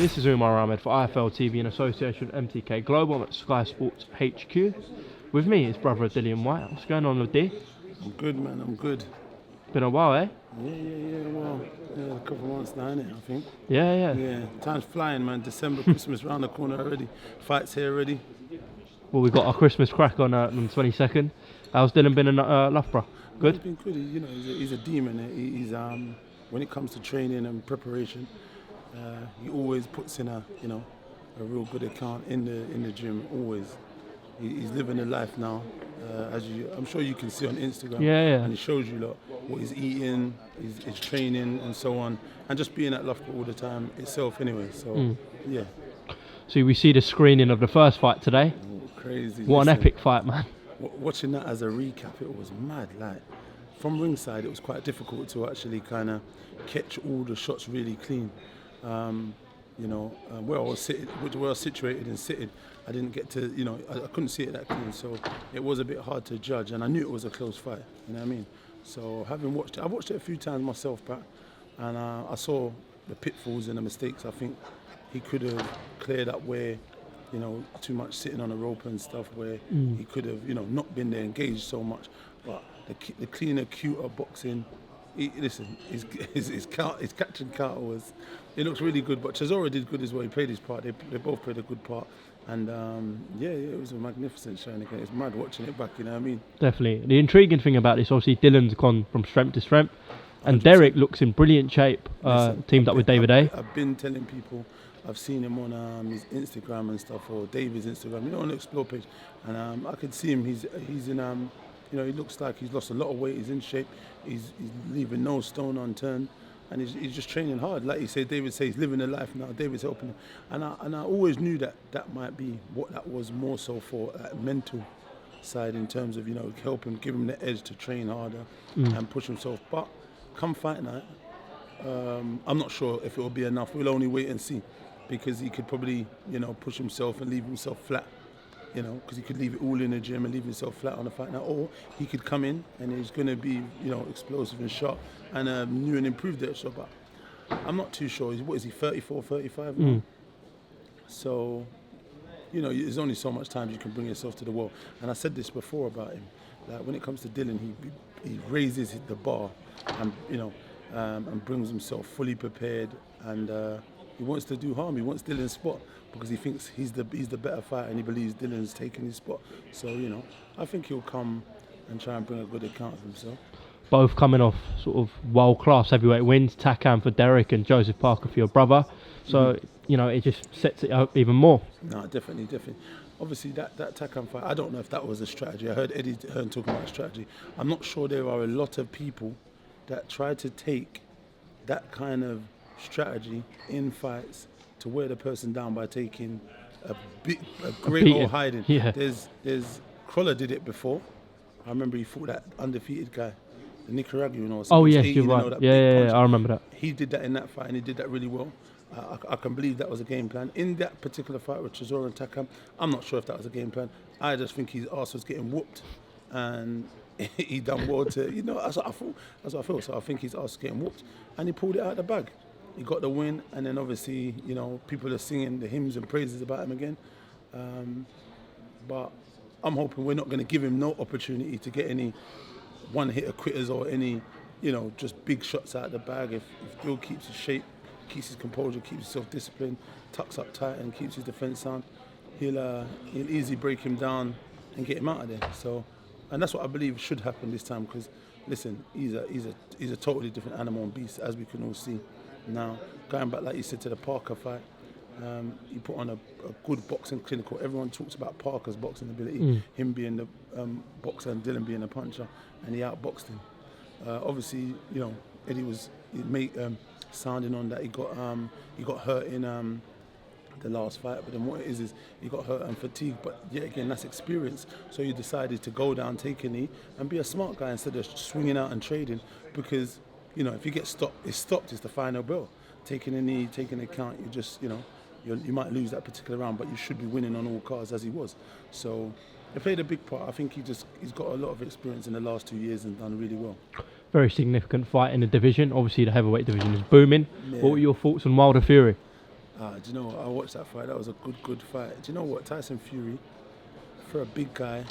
This is UMAR AHMED for IFL TV in association with MTK Global. I'm at Sky Sports HQ. With me is brother Dillian White. What's going on with D? I'm good, man. I'm good. Been a while, eh? Yeah. Well, a couple of months now, innit? I think. Yeah. Yeah. Time's flying, man. December, Christmas round the corner already. Fights here already. Well, we've got our Christmas crack on the 22nd. How's Dylan been in Loughborough? Good? He's been good. He's a demon. He's when it comes to training and preparation, he always puts in a real good account in the gym. Always. He's living a life now, I'm sure you can see on Instagram. Yeah. And he shows you what he's eating, his training, and so on, and just being at Loughborough all the time itself. Anyway, so yeah. So we see the screening of the first fight today. Oh, crazy! What an epic fight, man. Watching that as a recap, it was mad. Like from ringside, it was quite difficult to actually kind of catch all the shots really clean. Where I was situated and sitting, I didn't get to, I couldn't see it that clean, so it was a bit hard to judge, and I knew it was a close fight, you know what I mean? So having watched it, I've watched it a few times myself, Pat, and I saw the pitfalls and the mistakes. I think he could have cleared up where, too much sitting on a rope and stuff, where he could have, not been there engaged so much, but the cleaner, cuter boxing. His catching counter was, it looks really good, but Chisora did good as well. He played his part. They both played a good part, and it was a magnificent showing again. It's mad watching it back, you know what I mean? Definitely. The intriguing thing about this, obviously, Dylan's gone from strength to strength, and 100%. Derek looks in brilliant shape. Teamed up with David A. I've been telling people, I've seen him on his Instagram and stuff, or David's Instagram, on the Explore page, and I could see him. He's in he looks like he's lost a lot of weight. He's in shape. He's leaving no stone unturned, and he's just training hard. Like you say, David says he's living a life now. David's helping him, and I always knew that might be what that was more so for, that mental side, in terms of help him, give him the edge to train harder and push himself. But come fight night, I'm not sure if it will be enough. We'll only wait and see, because he could probably push himself and leave himself flat. Because he could leave it all in the gym and leave himself flat on the fight now, or he could come in and he's going to be, explosive and sharp and new and improved that shot. But I'm not too sure. What is he, 34, 35 now? So, there's only so much time you can bring yourself to the wall. And I said this before about him. Like when it comes to Dylan, he raises the bar and and brings himself fully prepared, and he wants to do harm. He wants Dylan's spot, because he thinks he's the better fighter, and he believes Dylan's taking his spot. So, I think he'll come and try and bring a good account of himself. Both coming off sort of world-class heavyweight wins, Takam for Derek and Joseph Parker for your brother. So, it just sets it up even more. No, definitely. Obviously, that Takam fight, I don't know if that was a strategy. I heard Eddie Hearn talking about strategy. I'm not sure there are a lot of people that try to take that kind of strategy in fights to wear the person down by taking a great old hiding. Yeah. There's Crawler did it before. I remember he fought that undefeated guy, the Nicaraguan or something. Oh yes, you're right. Yeah, I remember that. He did that in that fight, and he did that really well. I can believe that was a game plan. In that particular fight with Chisora and Takam, I'm not sure if that was a game plan. I just think his arse was getting whooped, and he done well to, that's what I feel. So I think his arse was getting whooped, and he pulled it out of the bag. He got the win, and then obviously, people are singing the hymns and praises about him again. But I'm hoping we're not going to give him no opportunity to get any one-hitter quitters or any, just big shots out of the bag. If Bill keeps his shape, keeps his composure, keeps his self-discipline, tucks up tight and keeps his defence sound, he'll easily break him down and get him out of there. So, and that's what I believe should happen this time, because, listen, he's a totally different animal and beast, as we can all see. Now, going back, like you said, to the Parker fight, he put on a good boxing clinical. Everyone talks about Parker's boxing ability, him being the boxer and Dylan being a puncher, and he outboxed him. Obviously, Eddie was sounding on that he got hurt in the last fight, but then what it is he got hurt and fatigued. But yet again, that's experience. So he decided to go down, take a knee, and be a smart guy instead of swinging out and trading, because if you get stopped, it's the final bell. Taking a knee, taking a count, you just, you might lose that particular round, but you should be winning on all cards, as he was. So it played a big part. I think he's got a lot of experience in the last 2 years and done really well. Very significant fight in the division. Obviously, the heavyweight division is booming. Yeah. What were your thoughts on Wilder Fury? Do you know what? I watched that fight. That was a good fight. Do you know what? Tyson Fury, for a big guy,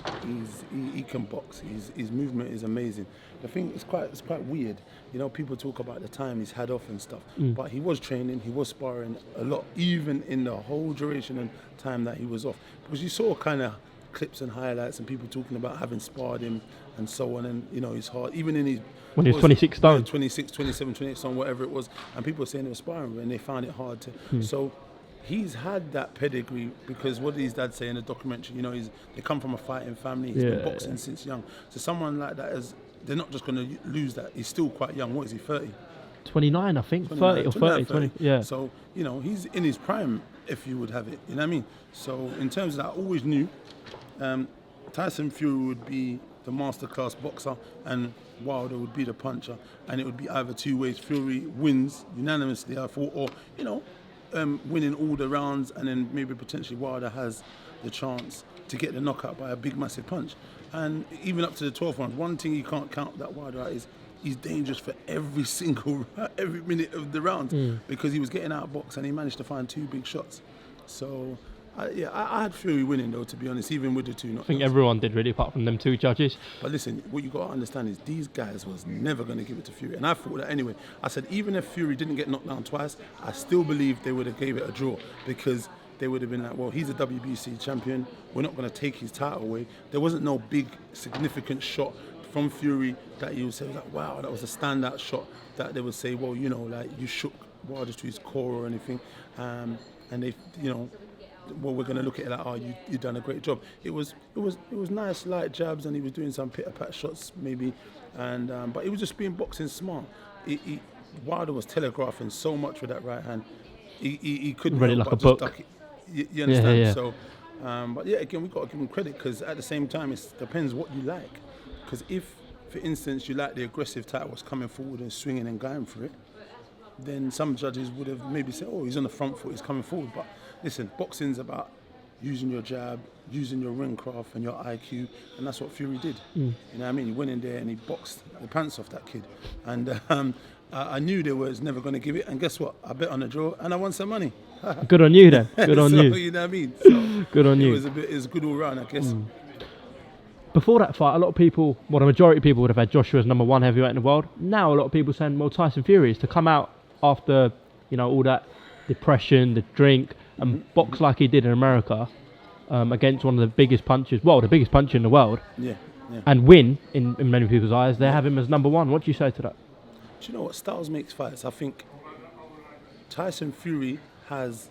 he can box. His movement is amazing. I think it's quite weird. You know, people talk about the time he's had off and stuff, but he was training, he was sparring a lot, even in the whole duration and time that he was off. Because you saw kind of clips and highlights and people talking about having sparred him and so on, and you know, his heart, even in his when he was 26 stone, 26, 27, 28 stone, whatever it was, and people were saying they were sparring and they found it hard to. So he's had that pedigree, because what did his dad say in the documentary? You know, they come from a fighting family. He's been boxing since young. So someone like that they're not just going to lose that. He's still quite young. What is he, 30? 29, I think. 30 or 30, 20. Yeah. So, you know, he's in his prime, if you would have it. You know what I mean? So in terms of that, I always knew Tyson Fury would be the masterclass boxer and Wilder would be the puncher, and it would be either two ways. Fury wins unanimously, I thought, or, you know, winning all the rounds, and then maybe potentially Wilder has the chance to get the knockout by a big massive punch. And even up to the 12th round, one thing you can't count that Wilder out is he's dangerous for every minute of the round, because he was getting outboxed and he managed to find two big shots. So I had Fury winning, though, to be honest, even with the two knockouts. I think everyone did, really, apart from them two judges. But listen, what you got to understand is these guys was never going to give it to Fury. And I thought that anyway. I said, even if Fury didn't get knocked down twice, I still believe they would have gave it a draw, because they would have been like, well, he's a WBC champion. We're not going to take his title away. There wasn't no big, significant shot from Fury that you would say, like, wow, that was a standout shot, that they would say, well, you know, like, you shook Wilder to his core or anything. And they, you know, well, we're going to look at it like, oh, you've done a great job. It was nice, light jabs, and he was doing some pitter-pat shots maybe, and but he was just being boxing smart. Wilder was telegraphing so much with that right hand. He couldn't read it like a book. Duck it. You understand? Yeah. So, but yeah, again, we've got to give him credit, because at the same time, it depends what you like. Because if, for instance, you like the aggressive type was coming forward and swinging and going for it, then some judges would have maybe said, oh, he's on the front foot, he's coming forward. But listen, boxing's about using your jab, using your ring craft and your IQ, and that's what Fury did. You know what I mean? He went in there and he boxed the pants off that kid. And I knew they was never going to give it, and guess what? I bet on the draw and I won some money. Good on you then. Good on you. You know what I mean? So good on you. It was good all round, I guess. Before that fight, a lot of people, well, the majority of people would have had Joshua as number 1 heavyweight in the world. Now a lot of people saying, well, Tyson Fury is to come out after, you know, all that depression, the drink, and box like he did in America against one of the biggest punchers, well, the biggest puncher in the world, and win in many people's eyes. They have him as number 1. What do you say to that? Do you know what? Styles makes fights. I think Tyson Fury has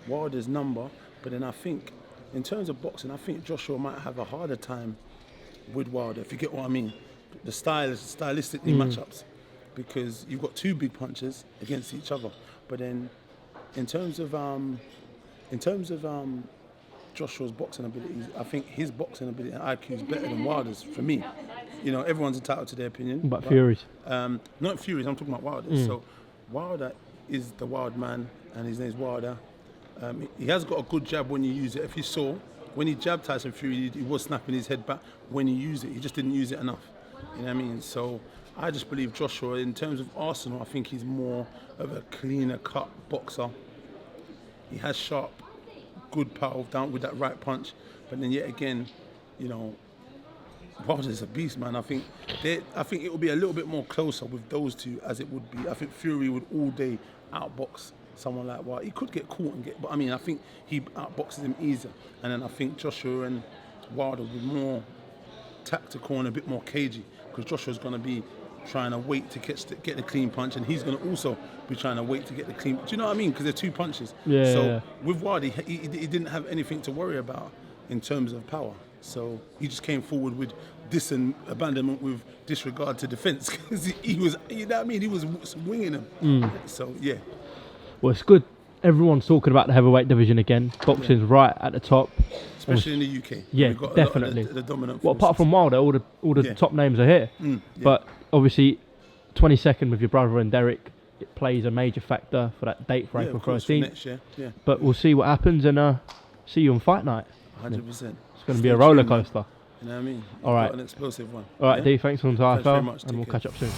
Wilder's number, but then I think in terms of boxing, I think Joshua might have a harder time with Wilder, if you get what I mean. The stylistically matchups, because you've got two big punchers against each other. But then in terms of Joshua's boxing abilities, I think his boxing ability and IQ is better than Wilder's for me. You know, everyone's entitled to their opinion. But Fury's? Not Fury's, I'm talking about Wilder. So Wilder is the wild man, and his name's Wilder. He has got a good jab when you use it. If you saw, when he jabbed Tyson Fury, he was snapping his head back when he used it. He just didn't use it enough. You know what I mean? So I just believe Joshua, in terms of arsenal, I think he's more of a cleaner cut boxer. He has sharp, good power down with that right punch. But then yet again, you know, Wilder's a beast, man. I think it will be a little bit more closer with those two as it would be. I think Fury would all day outbox someone like Wilder. He could get caught but I mean, I think he outboxes him easier. And then I think Joshua and Wilder will be more tactical and a bit more cagey, because Joshua's going to be trying to wait to get the clean punch, and he's going to also be trying to wait to get the clean. Do you know what I mean? Because they're two punches. With Wilder, he didn't have anything to worry about in terms of power. So he just came forward with abandonment with disregard to defence, because he was, you know what I mean? He was winging him. So yeah. Well, it's good. Everyone's talking about the heavyweight division again. Boxing's right at the top, especially in the UK. Yeah, we've got definitely. The dominant. Well, apart from Wilder, all the top names are here. But obviously, 22nd with your brother and Derek, it plays a major factor for that date for April 13th. Next year. Yeah. But we'll see what happens, and see you on fight night. 100%. It's going to be a roller coaster. You know what I mean? All right. An explosive one. All right, D. Thanks for the time, Thanks very much. and we'll catch up soon.